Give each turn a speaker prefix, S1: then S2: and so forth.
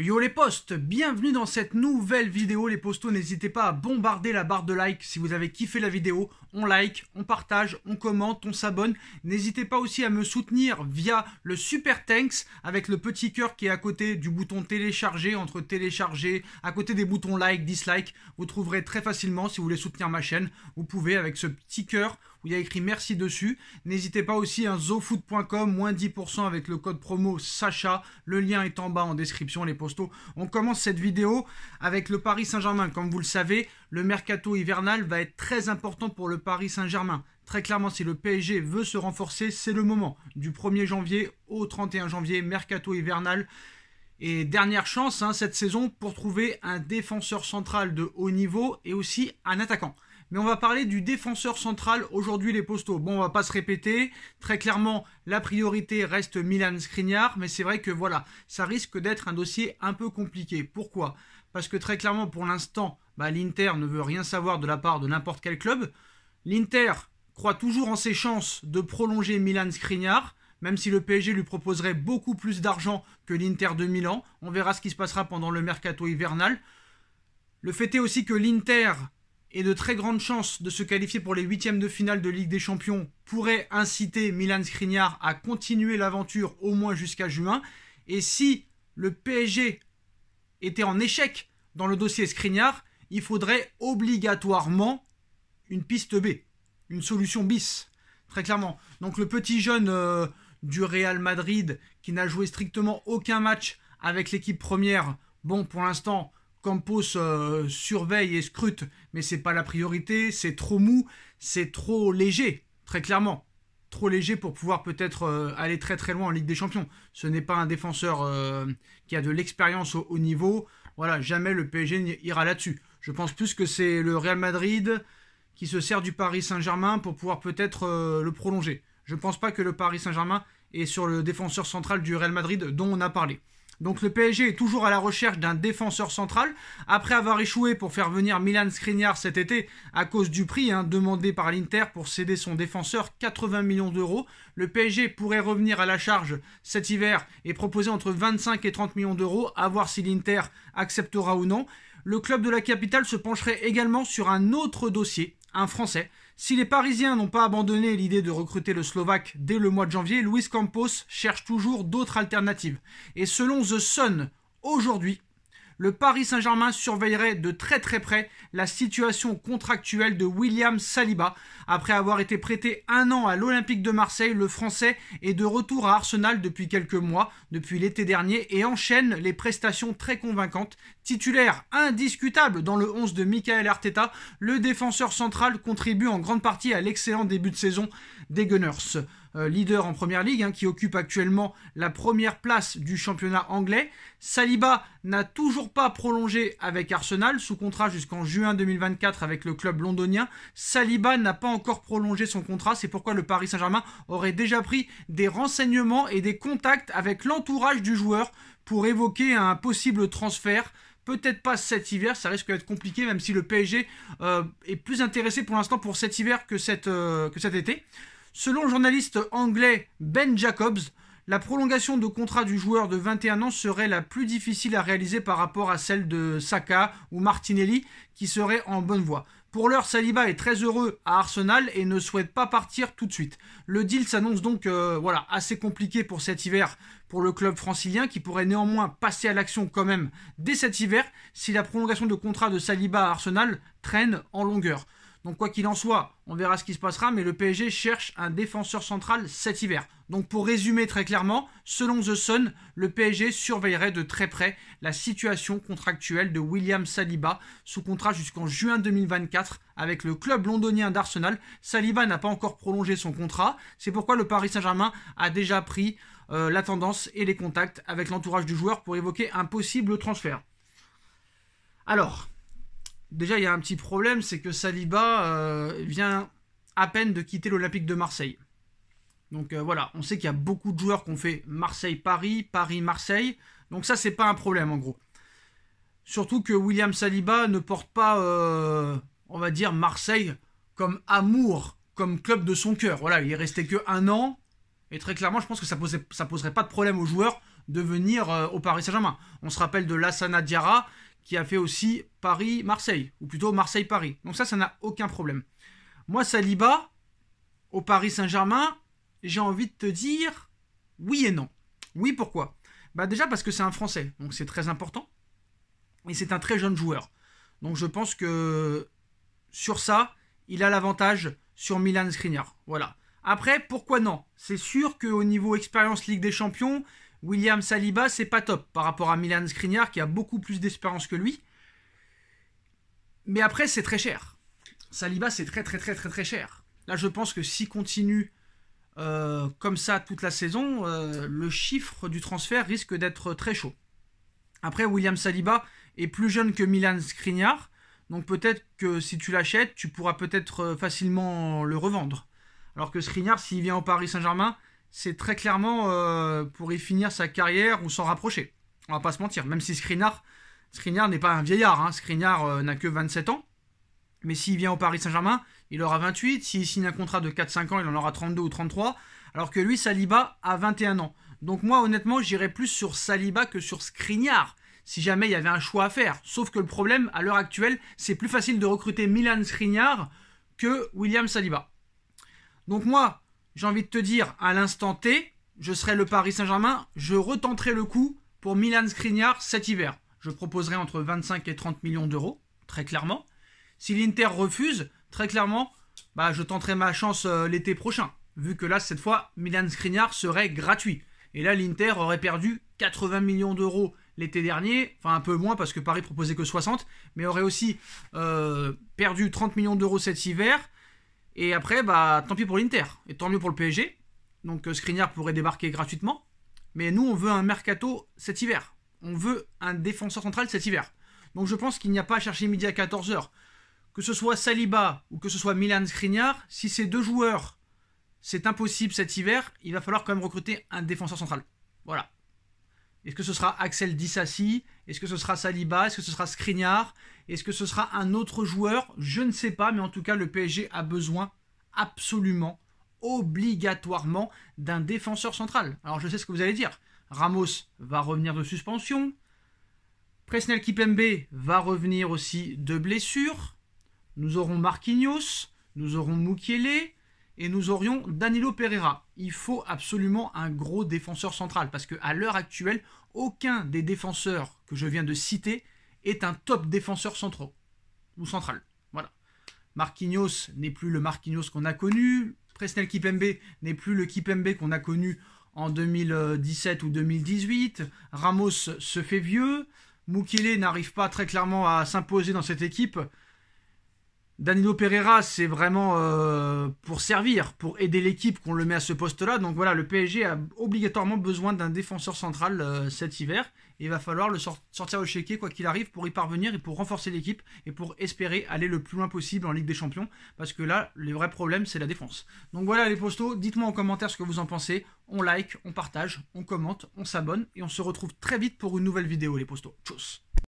S1: Yo les postes, bienvenue dans cette nouvelle vidéo. Les postos, n'hésitez pas à bombarder la barre de like si vous avez kiffé la vidéo. On like, on partage, on commente, on s'abonne. N'hésitez pas aussi à me soutenir via le Super Thanks avec le petit cœur qui est à côté du bouton télécharger, entre télécharger, à côté des boutons like, dislike. Vous trouverez très facilement si vous voulez soutenir ma chaîne. Vous pouvez avec ce petit cœur où il y a écrit merci dessus. N'hésitez pas aussi à zofoot.com, moins 10% avec le code promo Sacha. Le lien est en bas en description, les postos. On commence cette vidéo avec le Paris Saint-Germain. Comme vous le savez, le mercato hivernal va être très important pour le Paris Saint-Germain. Très clairement, si le PSG veut se renforcer, c'est le moment. Du 1er janvier au 31 janvier, mercato hivernal. Et dernière chance cette saison pour trouver un défenseur central de haut niveau et aussi un attaquant. Mais on va parler du défenseur central aujourd'hui, les postos. Bon, on va pas se répéter. Très clairement, la priorité reste Milan Skriniar. Mais c'est vrai que voilà, ça risque d'être un dossier un peu compliqué. Pourquoi ? Parce que très clairement, pour l'instant, l'Inter ne veut rien savoir de la part de n'importe quel club. L'Inter croit toujours en ses chances de prolonger Milan Skriniar, même si le PSG lui proposerait beaucoup plus d'argent que l'Inter de Milan. On verra ce qui se passera pendant le mercato hivernal. Le fait est aussi que l'Inter et de très grandes chances de se qualifier pour les huitièmes de finale de Ligue des Champions pourrait inciter Milan Skriniar à continuer l'aventure au moins jusqu'à juin. Et si le PSG était en échec dans le dossier Skriniar, il faudrait obligatoirement une piste B, une solution bis, très clairement. Donc le petit jeune du Real Madrid qui n'a joué strictement aucun match avec l'équipe première, bon pour l'instant Campos surveille et scrute, mais c'est pas la priorité, c'est trop mou, c'est trop léger, très clairement. Trop léger pour pouvoir peut-être aller très très loin en Ligue des Champions. Ce n'est pas un défenseur qui a de l'expérience au haut niveau. Voilà, jamais le PSG ira là-dessus. Je pense plus que c'est le Real Madrid qui se sert du Paris Saint-Germain pour pouvoir peut-être le prolonger. Je ne pense pas que le Paris Saint-Germain est sur le défenseur central du Real Madrid dont on a parlé. Donc le PSG est toujours à la recherche d'un défenseur central. Après avoir échoué pour faire venir Milan Skriniar cet été à cause du prix demandé par l'Inter pour céder son défenseur, 80 millions d'euros, le PSG pourrait revenir à la charge cet hiver et proposer entre 25 et 30 millions d'euros, à voir si l'Inter acceptera ou non. Le club de la capitale se pencherait également sur un autre dossier, un Français. Si les Parisiens n'ont pas abandonné l'idée de recruter le Slovaque dès le mois de janvier, Luis Campos cherche toujours d'autres alternatives. Et selon The Sun, aujourd'hui, le Paris Saint-Germain surveillerait de très très près la situation contractuelle de William Saliba. Après avoir été prêté 1 an à l'Olympique de Marseille, le Français est de retour à Arsenal depuis quelques mois, depuis l'été dernier, et enchaîne les prestations très convaincantes. Titulaire indiscutable dans le 11 de Michael Arteta, le défenseur central contribue en grande partie à l'excellent début de saison des Gunners. Leader en première ligue, qui occupe actuellement la première place du championnat anglais. Saliba n'a toujours pas prolongé avec Arsenal, sous contrat jusqu'en juin 2024 avec le club londonien. Saliba n'a pas encore prolongé son contrat, c'est pourquoi le Paris Saint-Germain aurait déjà pris des renseignements et des contacts avec l'entourage du joueur pour évoquer un possible transfert. Peut-être pas cet hiver, ça risque d'être compliqué, même si le PSG est plus intéressé pour l'instant pour cet hiver que cet été. Selon le journaliste anglais Ben Jacobs, la prolongation de contrat du joueur de 21 ans serait la plus difficile à réaliser par rapport à celle de Saka ou Martinelli, qui seraient en bonne voie. Pour l'heure, Saliba est très heureux à Arsenal et ne souhaite pas partir tout de suite. Le deal s'annonce donc assez compliqué pour cet hiver pour le club francilien, qui pourrait néanmoins passer à l'action quand même dès cet hiver si la prolongation de contrat de Saliba à Arsenal traîne en longueur. Donc quoi qu'il en soit, on verra ce qui se passera, mais le PSG cherche un défenseur central cet hiver. Donc pour résumer très clairement, selon The Sun, le PSG surveillerait de très près la situation contractuelle de William Saliba, sous contrat jusqu'en juin 2024 avec le club londonien d'Arsenal. Saliba n'a pas encore prolongé son contrat, c'est pourquoi le Paris Saint-Germain a déjà pris la tendance et les contacts avec l'entourage du joueur pour évoquer un possible transfert. Alors, déjà, il y a un petit problème, c'est que Saliba vient à peine de quitter l'Olympique de Marseille. Donc voilà, on sait qu'il y a beaucoup de joueurs qui ont fait Marseille-Paris, Paris-Marseille. Donc ça, c'est pas un problème en gros. Surtout que William Saliba ne porte pas, on va dire, Marseille comme amour, comme club de son cœur. Voilà, il est resté que 1 an. Et très clairement, je pense que ça poserait pas de problème aux joueurs de venir au Paris Saint-Germain. On se rappelle de Lassana Diarra qui a fait aussi Paris-Marseille, ou plutôt Marseille-Paris. Donc ça n'a aucun problème. Moi, Saliba, au Paris Saint-Germain, j'ai envie de te dire oui et non. Oui, pourquoi? Déjà parce que c'est un Français, donc c'est très important. Et c'est un très jeune joueur. Donc je pense que sur ça, il a l'avantage sur Milan Skriniar. Voilà. Après, pourquoi non? C'est sûr qu'au niveau expérience Ligue des Champions, William Saliba, c'est pas top par rapport à Milan Skriniar qui a beaucoup plus d'expérience que lui. Mais après, c'est très cher. Saliba, c'est très cher. Là, je pense que s'il continue comme ça toute la saison, le chiffre du transfert risque d'être très chaud. Après, William Saliba est plus jeune que Milan Skriniar, donc peut-être que si tu l'achètes, tu pourras peut-être facilement le revendre. Alors que Skriniar, s'il vient au Paris Saint-Germain, c'est très clairement pour y finir sa carrière ou s'en rapprocher. On va pas se mentir, même si Skriniar n'est pas un vieillard, hein. Skriniar n'a que 27 ans, mais s'il vient au Paris Saint-Germain, il aura 28, s'il signe un contrat de 4-5 ans, il en aura 32 ou 33, alors que lui, Saliba, a 21 ans. Donc moi, honnêtement, j'irais plus sur Saliba que sur Skriniar, si jamais il y avait un choix à faire. Sauf que le problème, à l'heure actuelle, c'est plus facile de recruter Milan Skriniar que William Saliba. Donc moi, j'ai envie de te dire, à l'instant T, je serai le Paris Saint-Germain, je retenterai le coup pour Milan Skriniar cet hiver. Je proposerai entre 25 et 30 millions d'euros, très clairement. Si l'Inter refuse, très clairement, je tenterai ma chance l'été prochain. Vu que là, cette fois, Milan Skriniar serait gratuit. Et là, l'Inter aurait perdu 80 millions d'euros l'été dernier. Enfin, un peu moins parce que Paris proposait que 60. Mais aurait aussi perdu 30 millions d'euros cet hiver. Et après, tant pis pour l'Inter. Et tant mieux pour le PSG. Donc Skriniar pourrait débarquer gratuitement. Mais nous, on veut un mercato cet hiver. On veut un défenseur central cet hiver. Donc je pense qu'il n'y a pas à chercher midi à 14h. Que ce soit Saliba ou que ce soit Milan Skriniar, si ces deux joueurs, c'est impossible cet hiver, il va falloir quand même recruter un défenseur central. Voilà. Est-ce que ce sera Axel Disasi? Est-ce que ce sera Saliba? Est-ce que ce sera Skriniar? Est-ce que ce sera un autre joueur? Je ne sais pas, mais en tout cas, le PSG a besoin absolument, obligatoirement, d'un défenseur central. Alors, je sais ce que vous allez dire. Ramos va revenir de suspension. Presnel Kimpembe va revenir aussi de blessure. Nous aurons Marquinhos, nous aurons Mukiele et nous aurions Danilo Pereira. Il faut absolument un gros défenseur central parce qu'à l'heure actuelle, aucun des défenseurs que je viens de citer est un top défenseur central. Voilà. Marquinhos n'est plus le Marquinhos qu'on a connu. Presnel Kimpembe n'est plus le Kimpembe qu'on a connu en 2017 ou 2018. Ramos se fait vieux. Mukiele n'arrive pas très clairement à s'imposer dans cette équipe. Danilo Pereira, c'est vraiment pour servir, pour aider l'équipe qu'on le met à ce poste-là. Donc voilà, le PSG a obligatoirement besoin d'un défenseur central cet hiver. Et il va falloir le sortir au chéquier, quoi qu'il arrive, pour y parvenir et pour renforcer l'équipe et pour espérer aller le plus loin possible en Ligue des Champions. Parce que là, les vrais problèmes, c'est la défense. Donc voilà les postos, dites-moi en commentaire ce que vous en pensez. On like, on partage, on commente, on s'abonne et on se retrouve très vite pour une nouvelle vidéo les postos. Tchuss.